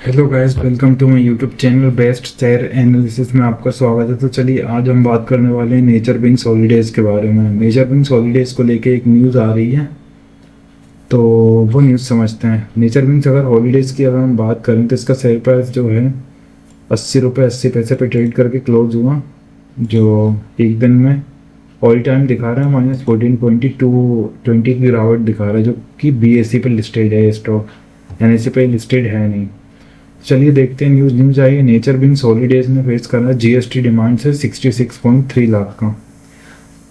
Hello guys, welcome to my YouTube channel best share analysis में आपका स्वागत है। तो चलिए आज हम बात करने वाले हैं नेचर विंग्स हॉलीडेज़ के बारे में। नेचर विंग्स हॉलीडेज़ को लेके एक न्यूज़ आ रही है, तो वो न्यूज़ समझते हैं। नेचर विंग्स अगर हॉलीडेज़ की अगर हम बात करें तो इसका शेयर प्राइस जो है 80 रुपये 80 पैसे पे ट्रेड करके क्लोज हुआ, जो एक दिन में ऑल टाइम दिखा रहा है -14.220 की गिरावट दिखा रहा है, जो कि BSE पे लिस्टेड है। स्टॉक NSE पे लिस्टेड है नहीं। चलिए देखते हैं न्यूज़ आई है। नेचर विंग्स हॉलीडेज में फेस कर रहा है GST डिमांड से 66.3 लाख का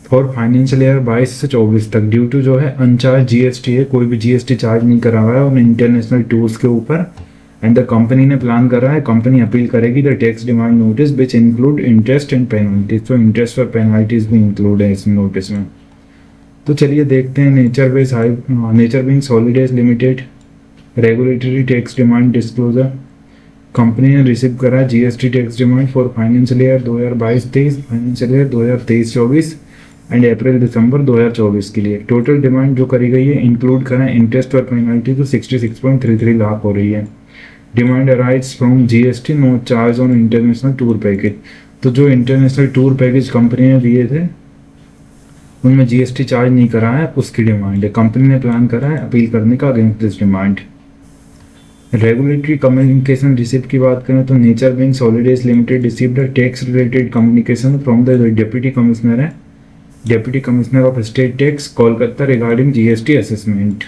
फॉर फाइनेंशियल ईयर 22 से 24 तक, ड्यू टू जो है अनचार्ज GST है, कोई भी GST चार्ज नहीं करा हुआ है और इंटरनेशनल टूर्स के ऊपर। एंड द कंपनी ने प्लान करा है, कंपनी अपील करेगी the tax demand notice which include interest and penalties. तो इंटरेस्ट और पेनल्टीज भी इंक्लूड है इस नोटिस में। तो चलिए देखते हैं Nature Wings Holidays Limited regulatory tax demand disclosure. Company ने रिसीव करा GST tax demand for financial year 2022-23, financial year 2023-24 and April December 2024 के लिए। टोटल डिमांड जो करी गई है इंक्लूड करा इंटरेस्ट और पेनल्टी तो 66.33 लाख हो रही है। Demand arise from GST no charge on international tour package. तो जो इंटरनेशनल टूर पैकेज कंपनी ने दिए थे उनमें GST चार्ज नहीं करा है, उसकी डिमांड है। कंपनी ने प्लान करा है अपील करने का against this demand. Regulatory communication receive की बात करें तो Nature Wings Holidays Limited received a tax related communication from the deputy commissioner है, deputy commissioner of state tax Kolkata regarding GST assessment.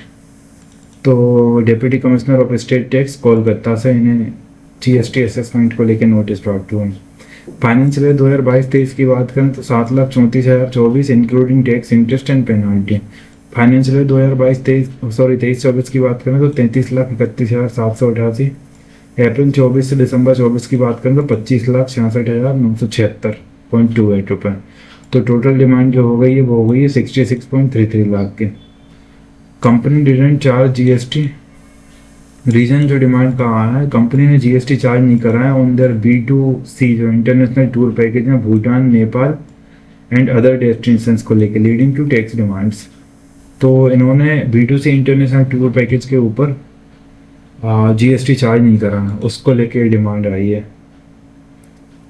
तो deputy commissioner of state tax Kolkata से इन्हें GST assessment को लेकर नोटिस प्राप्त हुआ। फाइनेंशियल ईयर 2022-23 की बात करें तो 7,34,024 including tax interest and penalty. Financial year 23-24 की बात करें तो 33,31,788। अप्रैल 24 से दिसंबर 24 की बात करें तो 25,66,976.28 रुपये। तो टोटल डिमांड जो हो गई है वो हो गई है 66.33 लाख की। Company didn't charge GST। Reason जो डिमांड का आया है, कंपनी ने GST चार्ज नहीं करा है ऑन देयर B2C जो इंटरनेशनल टूर पैकेज है Bhutan, Nepal and other destinations को लेकर, लीडिंग टू टैक्स डिमांड्स। तो इन्होंने B2C इंटरनेशनल टूर पैकेज के ऊपर GST चार्ज नहीं करा है, उसको लेके डिमांड आई है।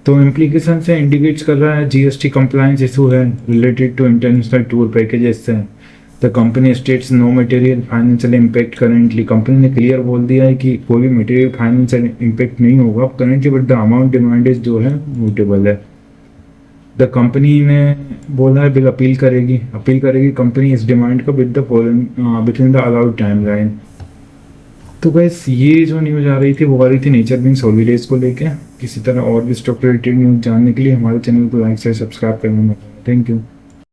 तो इम्प्लीकेशन से इंडिकेट्स कर रहा है GST कंप्लायंस इशू है related to international tour packages से। The company states no material financial impact currently. Company ने क्लियर बोल दिया है कि कोई भी मटेरियल फाइनेंशियल इम्पैक्ट नहीं होगा currently, but the amount demanded जो है नोटेबल है। द कंपनी ने बोला है बिल अपील करेगी कंपनी इस डिमांड को with the allowed time line. तो गैस ये जो न्यूज़ आ रही थी वो आ रही थी नेचर विंग्स हॉलीडेज को लेके। किसी तरह और भी स्टॉक रिलेटेड न्यूज़ जानने के लिए हमारे चैनल को लाइक से सब्सक्राइब करना। Thank you.